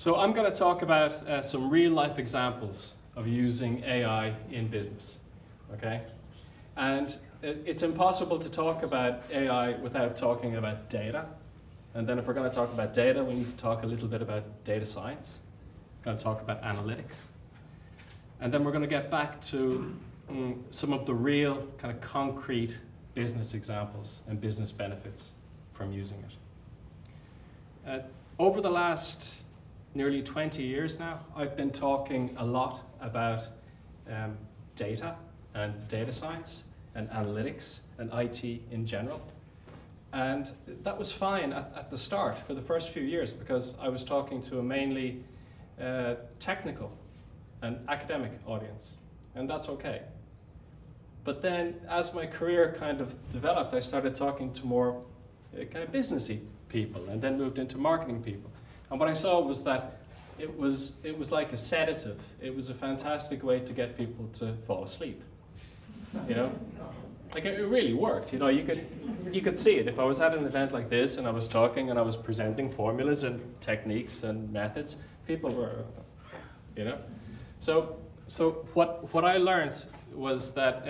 So I'm going to talk about some real-life examples of using AI in business, okay? And it's impossible to talk about AI without talking about data. And then if we're going to talk about data, we need to talk a little bit about data science. We're going to talk about analytics. And then we're going to get back to some of the real kind of concrete business examples and business benefits from using it. Over the last nearly 20 years now, I've been talking a lot about data and data science and analytics and IT in general. And that was fine at the start for the first few years because I was talking to a mainly technical and academic audience, and that's okay. But then as my career kind of developed, I started talking to more kind of businessy people and then moved into marketing people. And what I saw was that it was like a sedative. It was a fantastic way to get people to fall asleep. You know, like it really worked. You know, you could see it. If I was at an event like this and I was talking and I was presenting formulas and techniques and methods, people were, you know. So what I learned was that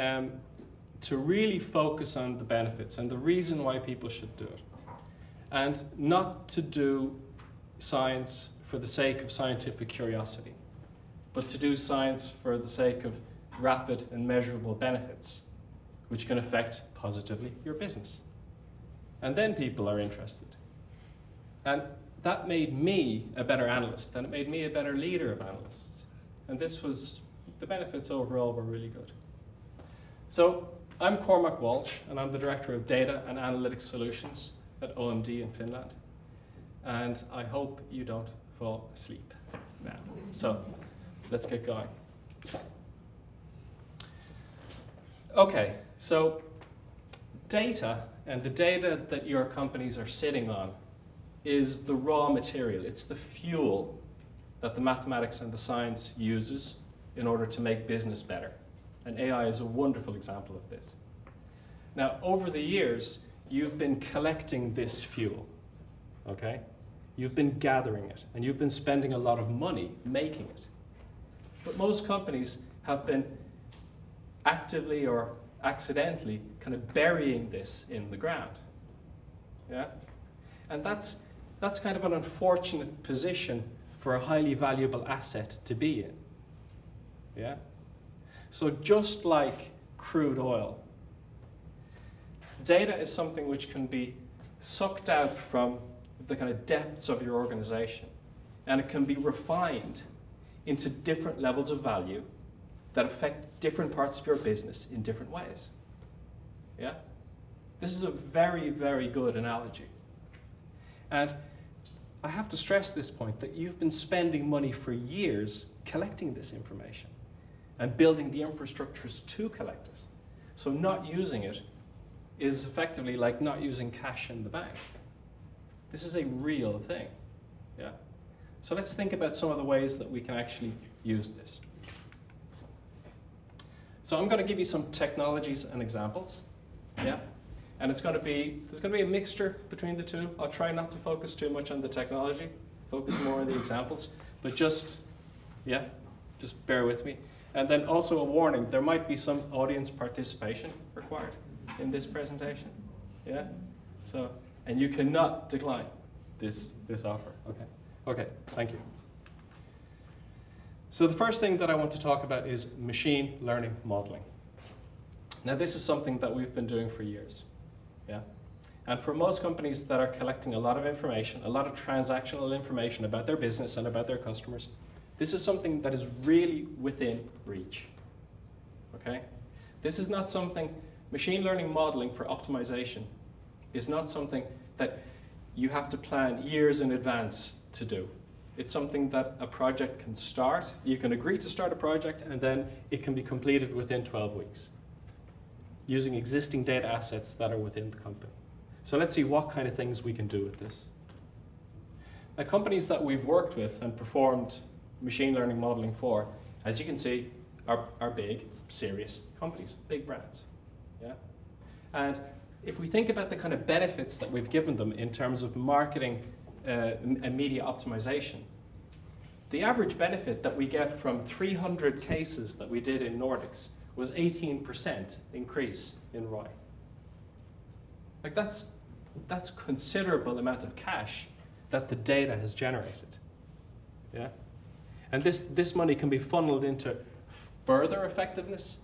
to really focus on the benefits and the reason why people should do it, and not to do science for the sake of scientific curiosity, but to do science for the sake of rapid and measurable benefits, which can affect positively your business. And then people are interested. And that made me a better analyst, and it made me a better leader of analysts. And the benefits overall were really good. So I'm Cormac Walsh, and I'm the Director of Data and Analytics Solutions at OMD in Finland. And I hope you don't fall asleep now. So let's get going. Okay, so data and the data that your companies are sitting on is the raw material. It's the fuel that the mathematics and the science uses in order to make business better. And AI is a wonderful example of this. Now, over the years, you've been collecting this fuel, okay? You've been gathering it, and you've been spending a lot of money making it. But most companies have been actively or accidentally kind of burying this in the ground, yeah? And that's kind of an unfortunate position for a highly valuable asset to be in, yeah? So just like crude oil, data is something which can be sucked out from the kind of depths of your organization, and it can be refined into different levels of value that affect different parts of your business in different ways. Yeah? This is a very, very good analogy. And I have to stress this point, that you've been spending money for years collecting this information and building the infrastructures to collect it. So not using it is effectively like not using cash in the bank. This is a real thing, yeah? So let's think about some of the ways that we can actually use this. So I'm going to give you some technologies and examples, yeah? And there's going to be a mixture between the two. I'll try not to focus too much on the technology, focus more on the examples, but just bear with me. And then also a warning, there might be some audience participation required in this presentation, yeah? So, and you cannot decline this offer, okay? Okay, thank you. So the first thing that I want to talk about is machine learning modeling. Now this is something that we've been doing for years, yeah? And for most companies that are collecting a lot of information, a lot of transactional information about their business and about their customers, this is something that is really within reach, okay? This is not something, machine learning modeling for optimization is not something that you have to plan years in advance to do. It's something that a project can start. You can agree to start a project and then it can be completed within 12 weeks using existing data assets that are within the company. So let's see what kind of things we can do with this. Now, companies that we've worked with and performed machine learning modeling for, as you can see, are big, serious companies, big brands, yeah? And if we think about the kind of benefits that we've given them in terms of marketing and media optimization, the average benefit that we get from 300 cases that we did in Nordics was 18% increase in ROI. Like that's considerable amount of cash that the data has generated. Yeah? And this money can be funneled into further effectiveness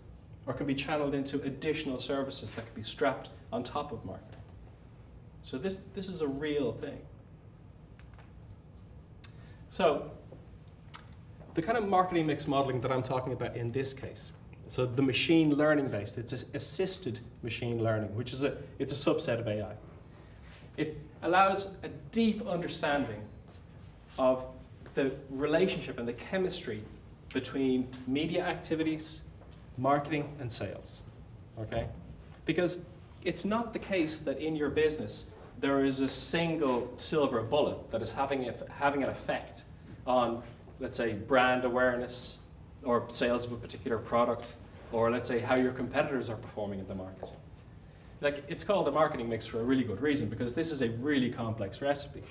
or can be channeled into additional services that can be strapped on top of marketing. So this is a real thing. So the kind of marketing mix modeling that I'm talking about in this case, so the machine learning based, it's assisted machine learning, which is it's a subset of AI. It allows a deep understanding of the relationship and the chemistry between media activities, marketing, and sales, okay? Because it's not the case that in your business there is a single silver bullet that is having an effect on, let's say, brand awareness or sales of a particular product, or let's say how your competitors are performing in the market. Like, it's called a marketing mix for a really good reason, because this is a really complex recipe.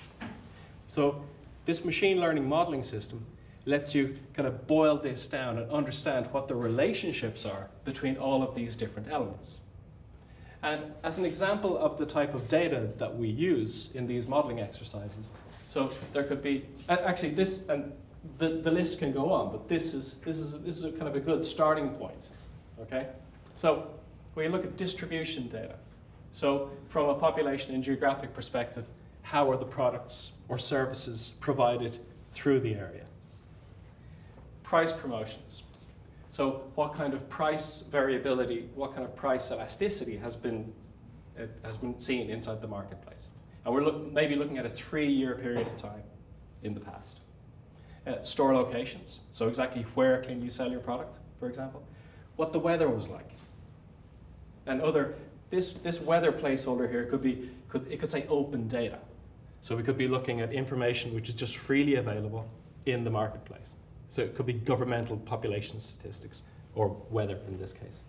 So this machine learning modeling system lets you kind of boil this down and understand what the relationships are between all of these different elements. And as an example of the type of data that we use in these modeling exercises, so there could be, actually this, and the list can go on, but this is a kind of a good starting point, okay? So when you look at distribution data, so from a population and geographic perspective, how are the products or services provided through the area? Price promotions. So what kind of price variability, what kind of price elasticity has been seen inside the marketplace? And we're maybe looking at a 3-year period of time in the past. Store locations, so exactly where can you sell your product, for example. What the weather was like. And this weather placeholder here could say open data. So we could be looking at information which is just freely available in the marketplace. So it could be governmental population statistics, or weather in this case.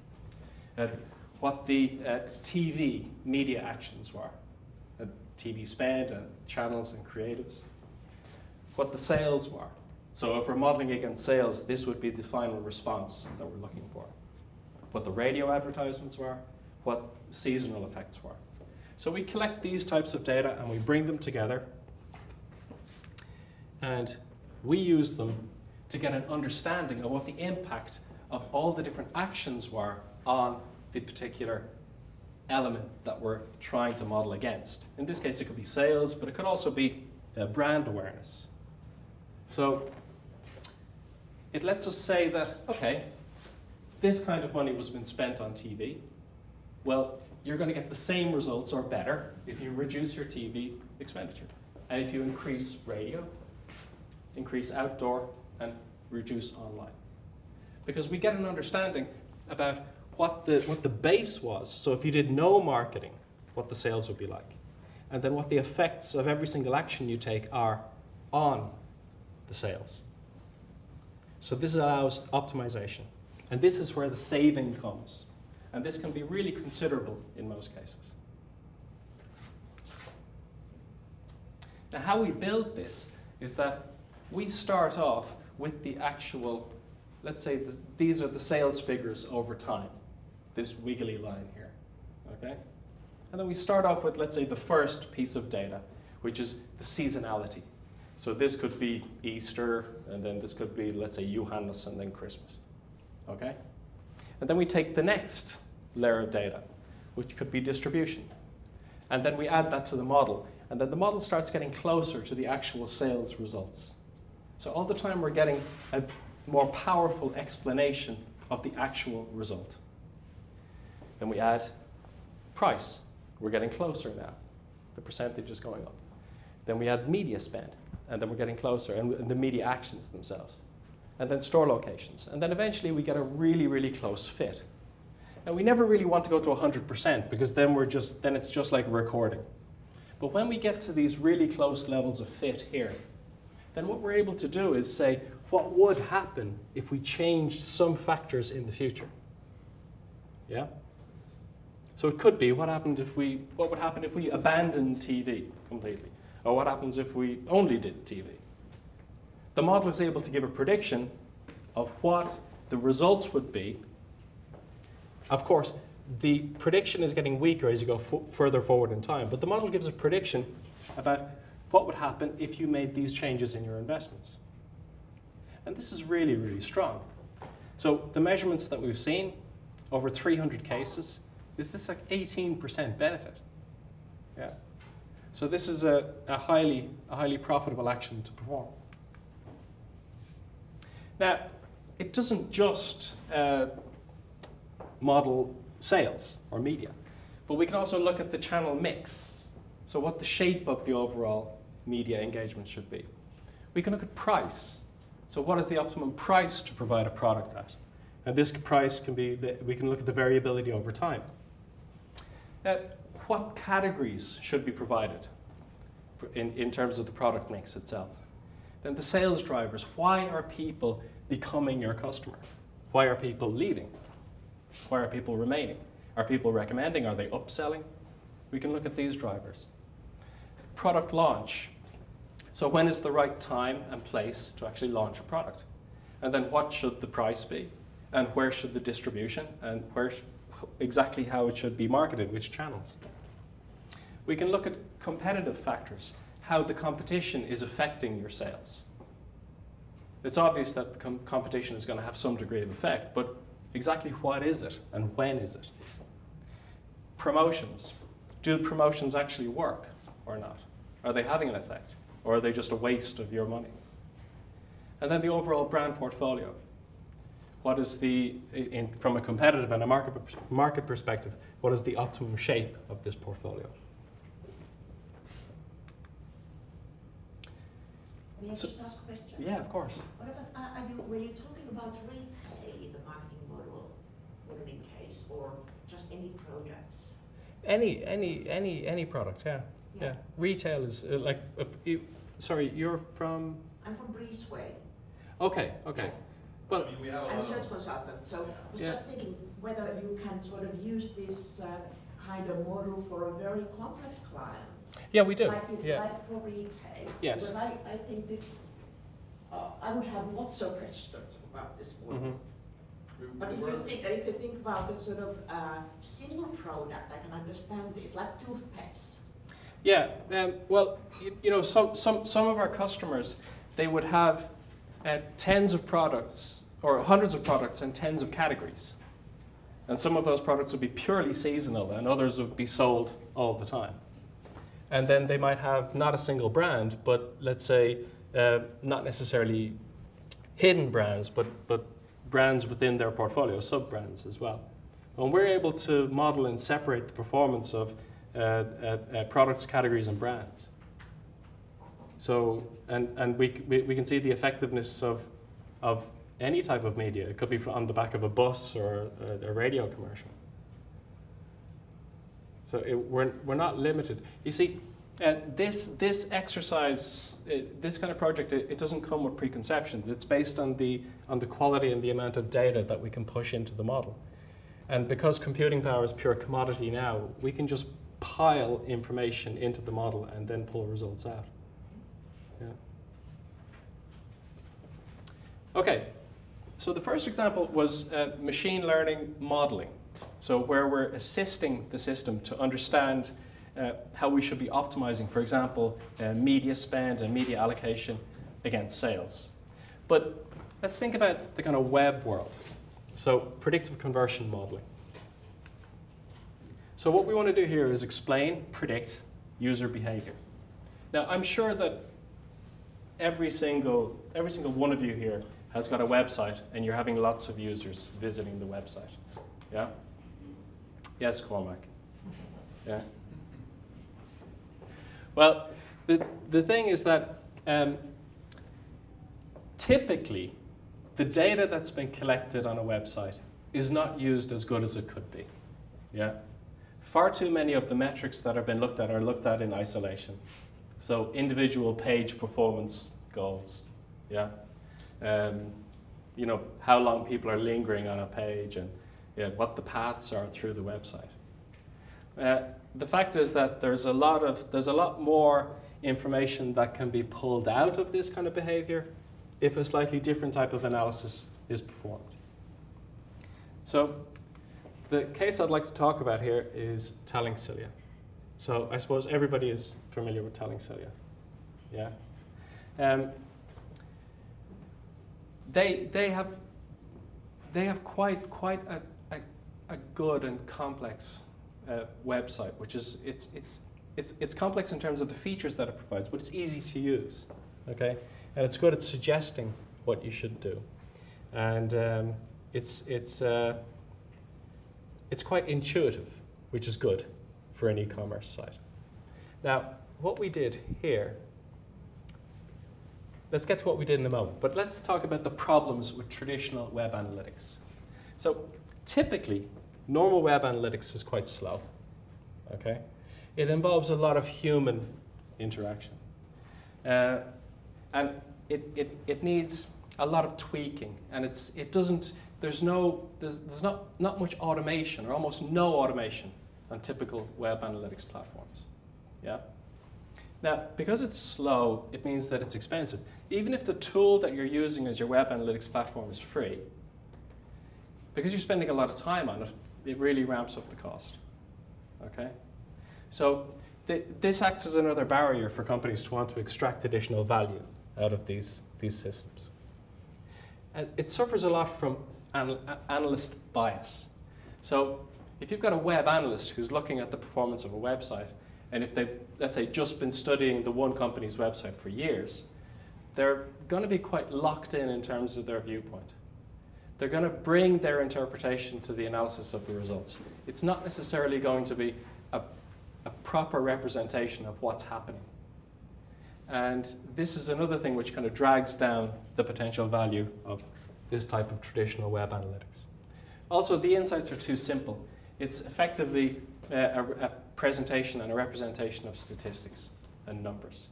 What the TV media actions were, TV spend and channels and creatives. What the sales were. So if we're modeling against sales, this would be the final response that we're looking for. What the radio advertisements were, what seasonal effects were. So we collect these types of data and we bring them together, and we use them to get an understanding of what the impact of all the different actions were on the particular element that we're trying to model against. In this case, it could be sales, but it could also be brand awareness. So it lets us say that, okay, this kind of money was been spent on TV. Well, you're going to get the same results or better if you reduce your TV expenditure. And if you increase radio, increase outdoor, and reduce online. Because we get an understanding about what the base was. So if you did no marketing, what the sales would be like. And then what the effects of every single action you take are on the sales. So this allows optimization. And this is where the saving comes. And this can be really considerable in most cases. Now, how we build this is that we start off with the actual, let's say these are the sales figures over time, this wiggly line here, okay? And then we start off with, let's say, the first piece of data, which is the seasonality. So this could be Easter, and then this could be, let's say, Johannes, and then Christmas, okay? And then we take the next layer of data, which could be distribution. And then we add that to the model, and then the model starts getting closer to the actual sales results. So all the time we're getting a more powerful explanation of the actual result. Then we add price. We're getting closer now. The percentage is going up. Then we add media spend, and then we're getting closer, and the media actions themselves. And then store locations. And then eventually we get a really, really close fit. And we never really want to go to 100% because then it's just like recording. But when we get to these really close levels of fit here, then what we're able to do is say, what would happen if we changed some factors in the future? Yeah? So it could be, what would happen if we abandoned TV completely? Or what happens if we only did TV? the model is able to give a prediction of what the results would be. Of course, the prediction is getting weaker as you go further forward in time, but the model gives a prediction about what would happen if you made these changes in your investments. And this is really, really strong. So the measurements that we've seen, over 300 cases, is this like 18% benefit? Yeah. So this is a highly profitable action to perform. Now, it doesn't just model sales or media, but we can also look at the channel mix. So what the shape of the overall media engagement should be. We can look at price. So what is the optimum price to provide a product at? And this price can be, we can look at the variability over time. What categories should be provided in terms of the product mix itself? Then the sales drivers. Why are people becoming your customer? Why are people leaving? Why are people remaining? Are people recommending? Are they upselling? We can look at these drivers. Product launch. So when is the right time and place to actually launch a product? And then what should the price be? And where should the distribution? And where exactly how it should be marketed, which channels? We can look at competitive factors, how the competition is affecting your sales. It's obvious that the competition is going to have some degree of effect, but exactly what is it and when is it? Promotions. Do promotions actually work or not? Are they having an effect? Or are they just a waste of your money? And then the overall brand portfolio. What is from a competitive and a market perspective, what is the optimum shape of this portfolio? May I just ask a question? Yeah, of course. What about, were you talking about retail in the marketing model, modeling case, or just any products? Any product, yeah. Retail is like, sorry, you're from? I'm from Breezeway. Okay. Well, I'm a search consultant, so I was just thinking whether you can sort of use this kind of model for a very complex client. Yeah, we do. Like for retail. Yes. But I think this, I would have lots of questions about this model. Mm-hmm. But if you think about the sort of single product, I can understand it, like toothpaste. Yeah, well, you know, some of our customers, they would have tens of products or hundreds of products and tens of categories. And some of those products would be purely seasonal and others would be sold all the time. And then they might have not a single brand, but let's say not necessarily hidden brands, but brands within their portfolio, sub-brands as well. And we're able to model and separate the performance of products, categories, and brands. So, and we can see the effectiveness of any type of media. It could be on the back of a bus or a radio commercial. So we're not limited. You see, this exercise, this kind of project, it doesn't come with preconceptions. It's based on the quality and the amount of data that we can push into the model. And because computing power is pure commodity now, we can just pile information into the model and then pull results out. Yeah. Okay, so the first example was machine learning modeling. So where we're assisting the system to understand how we should be optimizing, for example, media spend and media allocation against sales. But let's think about the kind of web world. So predictive conversion modeling. So what we want to do here is explain, predict user behavior. Now I'm sure that every single one of you here has got a website and you're having lots of users visiting the website. Yeah? Yes, Cormac. Yeah. Well, the thing is that typically the data that's been collected on a website is not used as good as it could be. Yeah. Far too many of the metrics that have been looked at are looked at in isolation. So individual page performance goals. Yeah. You know, how long people are lingering on a page and what the paths are through the website. The fact is that there's a lot more information that can be pulled out of this kind of behavior if a slightly different type of analysis is performed. So the case I'd like to talk about here is Tallingcilia. So I suppose everybody is familiar with Tallingcilia. Yeah. They have quite a good and complex website, which is it's complex in terms of the features that it provides, but it's easy to use. Okay, and it's good at suggesting what you should do, and it's quite intuitive, which is good for an e-commerce site. Now, what we did here. Let's get to what we did in a moment, but let's talk about the problems with traditional web analytics. So typically, normal web analytics is quite slow, okay? It involves a lot of human interaction. And it needs a lot of tweaking, and there's not much automation, or almost no automation on typical web analytics platforms, yeah? Now, because it's slow, it means that it's expensive. Even if the tool that you're using as your web analytics platform is free, because you're spending a lot of time on it, it really ramps up the cost. Okay? So this acts as another barrier for companies to want to extract additional value out of these systems. And it suffers a lot from analyst bias. So if you've got a web analyst who's looking at the performance of a website, and if they've, let's say, just been studying the one company's website for years, they're going to be quite locked in terms of their viewpoint. They're going to bring their interpretation to the analysis of the results. It's not necessarily going to be a proper representation of what's happening. And this is another thing which kind of drags down the potential value of this type of traditional web analytics. Also, the insights are too simple. It's effectively a presentation and a representation of statistics and numbers.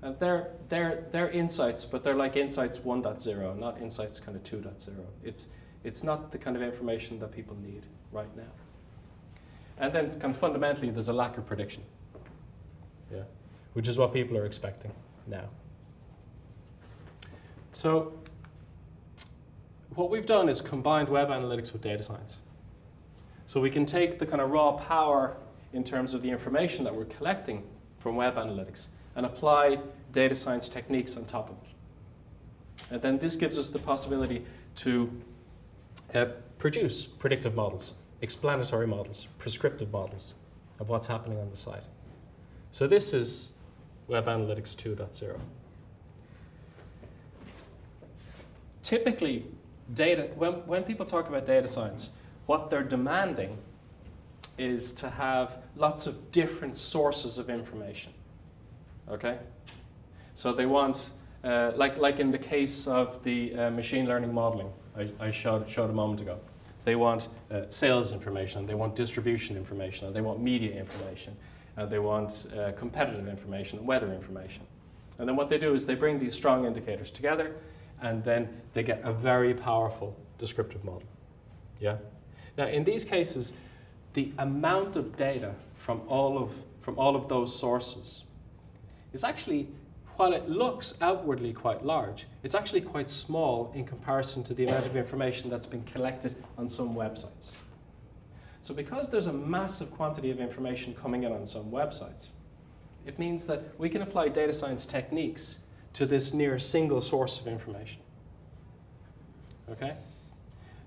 And they're insights, but they're like insights 1.0, not insights kind of 2.0. It's not the kind of information that people need right now. And then kind of fundamentally, there's a lack of prediction, yeah, which is what people are expecting now. So what we've done is combined web analytics with data science. So we can take the kind of raw power in terms of the information that we're collecting from web analytics and apply data science techniques on top of it. And then this gives us the possibility to produce predictive models, explanatory models, prescriptive models of what's happening on the site. So this is Web Analytics 2.0. Typically, when people talk about data science, what they're demanding is to have lots of different sources of information, okay? So they want, like in the case of the machine learning modeling I showed a moment ago, they want sales information, they want distribution information, they want media information, they want competitive information and weather information. And then what they do is they bring these strong indicators together, and then they get a very powerful descriptive model, yeah? Now, in these cases, the amount of data from all of those sources is actually, while it looks outwardly quite large, it's actually quite small in comparison to the amount of information that's been collected on some websites. So because there's a massive quantity of information coming in on some websites, it means that we can apply data science techniques to this near single source of information. Okay?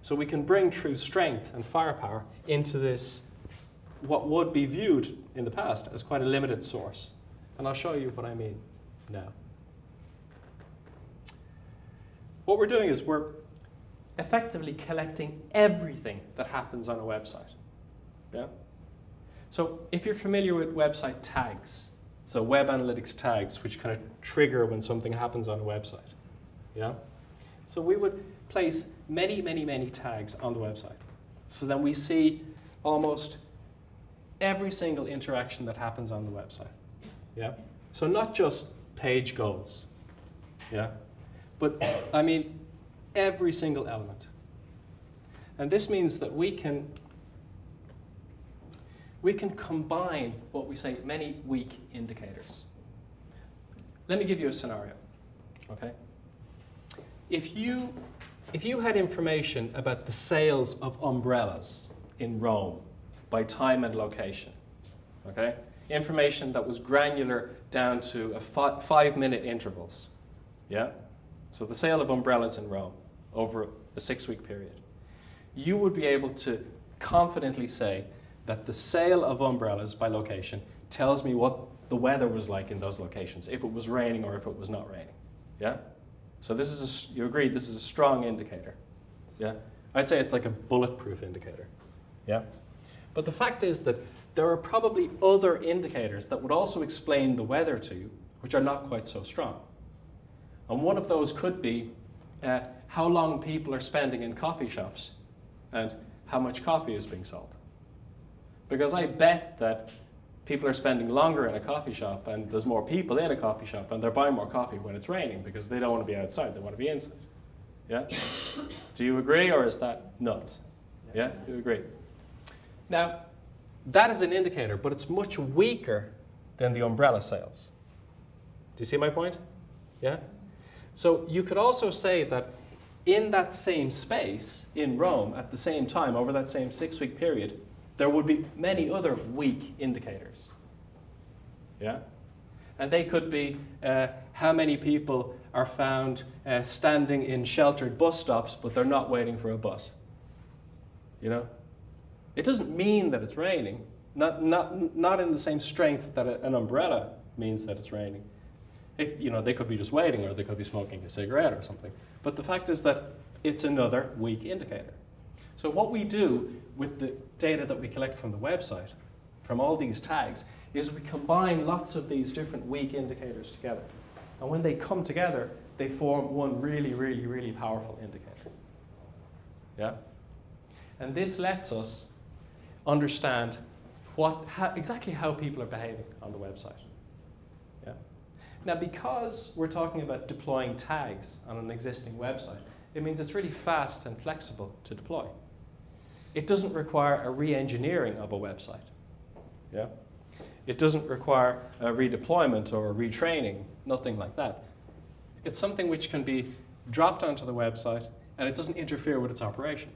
So we can bring true strength and firepower into this, what would be viewed in the past as quite a limited source. And I'll show you what I mean now. What we're doing is we're effectively collecting everything that happens on a website. Yeah? So if you're familiar with website tags, so web analytics tags, which kind of trigger when something happens on a website. Yeah? So we would place many, many, many tags on the website. So then we see almost every single interaction that happens on the website. Yeah? So not just page goals. Yeah? But I mean every single element. And this means that we can combine what we say many weak indicators. Let me give you a scenario. Okay? if you had information about the sales of umbrellas in Rome by time and location, okay? Information that was granular down to 5-minute intervals, yeah? So the sale of umbrellas in Rome over a 6-week period. You would be able to confidently say that the sale of umbrellas by location tells me what the weather was like in those locations, if it was raining or if it was not raining, yeah? So this is, you agree, this is a strong indicator, yeah? I'd say it's like a bulletproof indicator, yeah? But the fact is that there are probably other indicators that would also explain the weather to you, which are not quite so strong. And one of those could be how long people are spending in coffee shops and how much coffee is being sold. Because I bet that people are spending longer in a coffee shop and there's more people in a coffee shop and they're buying more coffee when it's raining because they don't want to be outside, they want to be inside. Yeah? Do you agree, or is that nuts? Yeah? Do you agree? Now, that is an indicator, but it's much weaker than the umbrella sales. Do you see my point? Yeah? So you could also say that in that same space, in Rome, at the same time, over that same 6-week period, there would be many other weak indicators. Yeah? And they could be how many people are found standing in sheltered bus stops, but they're not waiting for a bus. You know? It doesn't mean that it's raining, not in the same strength that an umbrella means that it's raining. They could be just waiting, or they could be smoking a cigarette or something. But the fact is that it's another weak indicator. So what we do with the data that we collect from the website, from all these tags, is we combine lots of these different weak indicators together. And when they come together, they form one really, really, really powerful indicator. Yeah? And this lets us understand exactly how people are behaving on the website. Yeah? Now, because we're talking about deploying tags on an existing website, it means it's really fast and flexible to deploy. It doesn't require a re-engineering of a website. Yeah? It doesn't require a redeployment or a retraining, nothing like that. It's something which can be dropped onto the website, and it doesn't interfere with its operation.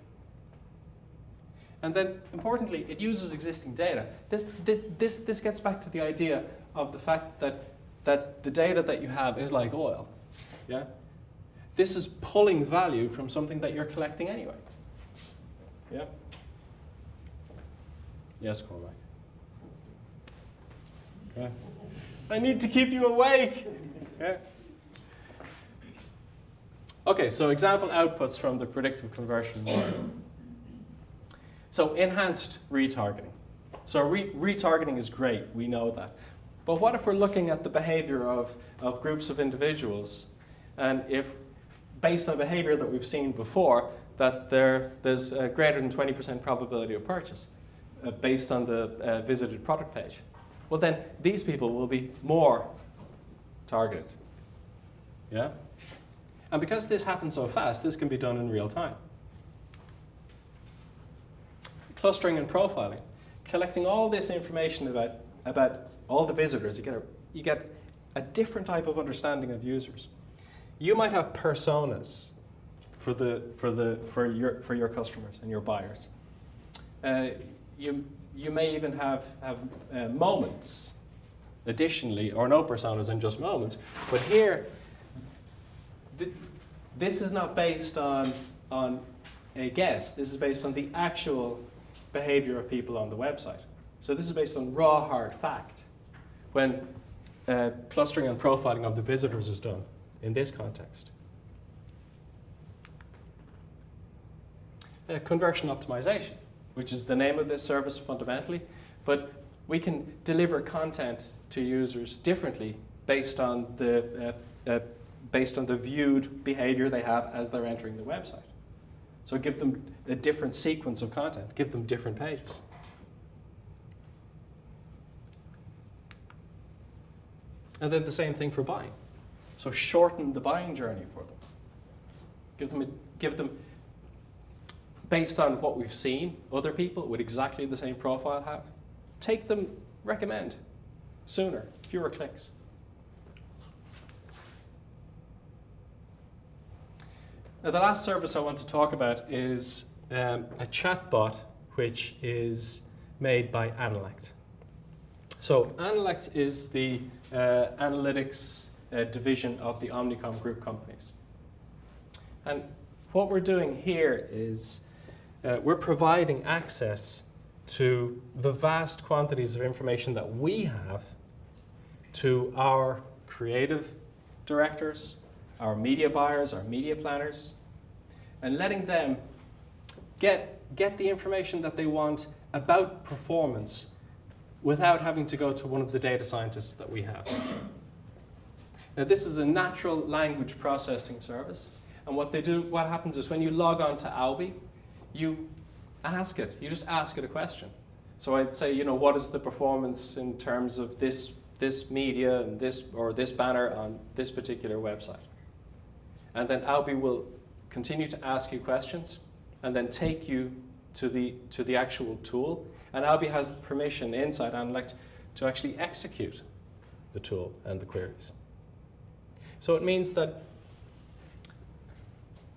And then, importantly, it uses existing data. This gets back to the idea of the fact that the data that you have is like oil. Yeah? This is pulling value from something that you're collecting anyway. Yeah? Yes, Cormac. Okay. I need to keep you awake. Yeah. Okay, so example outputs from the predictive conversion model. So enhanced retargeting. So retargeting is great, we know that. But what if we're looking at the behavior of groups of individuals, and if, based on behavior that we've seen before, that there's a greater than 20% probability of purchase based on the visited product page? Well, then these people will be more targeted. Yeah? And because this happens so fast, this can be done in real time. Clustering and profiling. Collecting all this information about all the visitors, you get a different type of understanding of users. You might have personas for your customers and your buyers. You may even have moments, additionally, or no personas and just moments. But here, this is not based on a guess. This is based on the actual behavior of people on the website. So this is based on raw, hard fact when clustering and profiling of the visitors is done in this context. Conversion optimization, which is the name of this service fundamentally, but we can deliver content to users differently based on the viewed behavior they have as they're entering the website. So give them a different sequence of content, give them different pages. And then the same thing for buying. So shorten the buying journey for them. Give them, based on what we've seen, other people with exactly the same profile have. Take them, recommend, sooner, fewer clicks. Now, the last service I want to talk about is a chatbot which is made by Analect. So Analect is the analytics division of the Omnicom group companies. And what we're doing here is we're providing access to the vast quantities of information that we have to our creative directors, our media buyers, our media planners, and letting them get the information that they want about performance without having to go to one of the data scientists that we have. Now, this is a natural language processing service, and what happens is when you log on to Albi, you just ask it a question. So I'd say, what is the performance in terms of this media and this banner on this particular website? And then Albi will continue to ask you questions and then take you to the actual tool. And Albi has the permission inside Analect to actually execute the tool and the queries. So it means that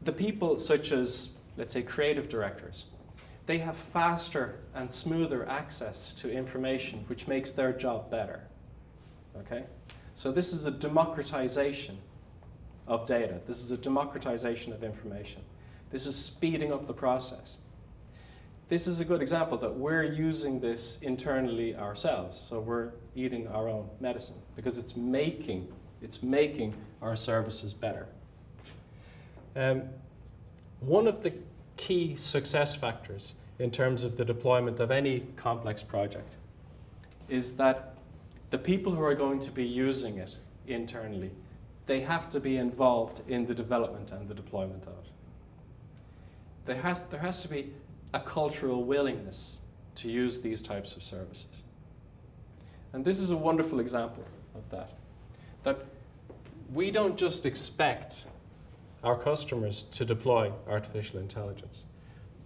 the people such as, let's say, creative directors, they have faster and smoother access to information which makes their job better. Okay? So this is a democratization of data. This is a democratization of information. This is speeding up the process. This is a good example that we're using this internally ourselves. So we're eating our own medicine because it's making our services better. One of the key success factors in terms of the deployment of any complex project is that the people who are going to be using it internally, they have to be involved in the development and the deployment of it. There has to be a cultural willingness to use these types of services. And this is a wonderful example of that. That we don't just expect our customers to deploy artificial intelligence,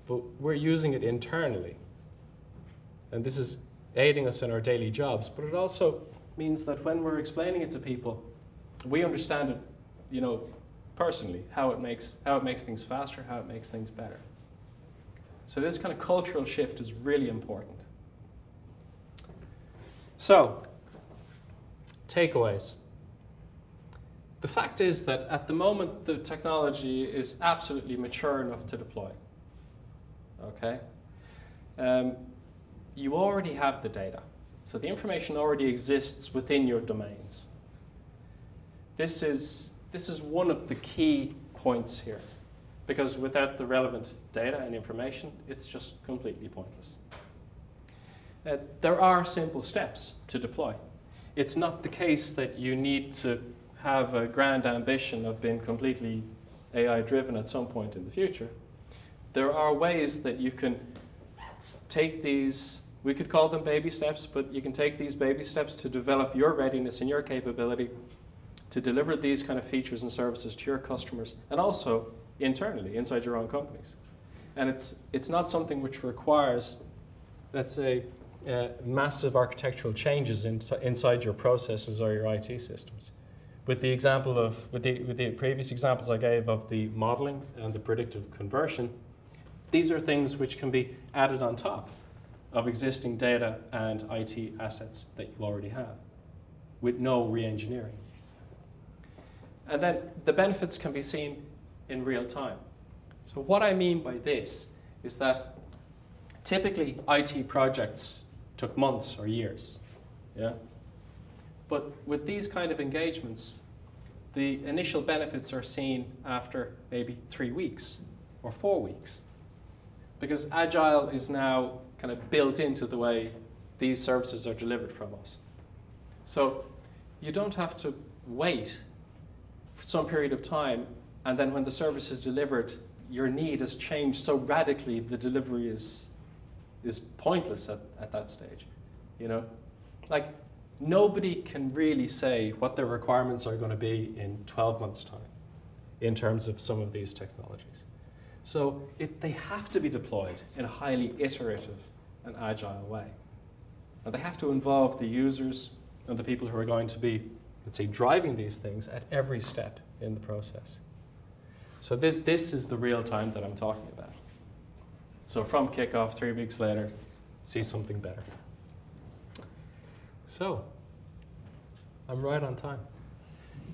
but we're using it internally. And this is aiding us in our daily jobs, but it also means that when we're explaining it to people, we understand it, personally, how it makes things faster, how it makes things better. So this kind of cultural shift is really important. So, takeaways. The fact is that at the moment, the technology is absolutely mature enough to deploy. Okay? You already have the data. So the information already exists within your domains. This is one of the key points here, because without the relevant data and information, it's just completely pointless. There are simple steps to deploy. It's not the case that you need to have a grand ambition of being completely AI-driven at some point in the future. There are ways that you can take these, we could call them baby steps, but you can take these baby steps to develop your readiness and your capability to deliver these kind of features and services to your customers, and also internally, inside your own companies. And it's not something which requires, let's say, massive architectural changes inside your processes or your IT systems. With the previous examples I gave of the modeling and the predictive conversion, these are things which can be added on top of existing data and IT assets that you already have, with no re-engineering. And then the benefits can be seen in real time. So what I mean by this is that typically IT projects took months or years, yeah? But with these kind of engagements, the initial benefits are seen after maybe 3 weeks or 4 weeks, because Agile is now kind of built into the way these services are delivered from us. So you don't have to wait for some period of time, and then when the service is delivered, your need has changed so radically the delivery is pointless at that stage. Like, nobody can really say what their requirements are going to be in 12 months' time in terms of some of these technologies. So they have to be deployed in a highly iterative and agile way. And they have to involve the users and the people who are going to be, let's say, driving these things at every step in the process. So this is the real time that I'm talking about. So from kickoff, 3 weeks later, see something better. So, I'm right on time.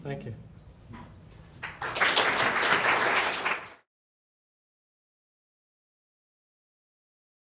Thank you.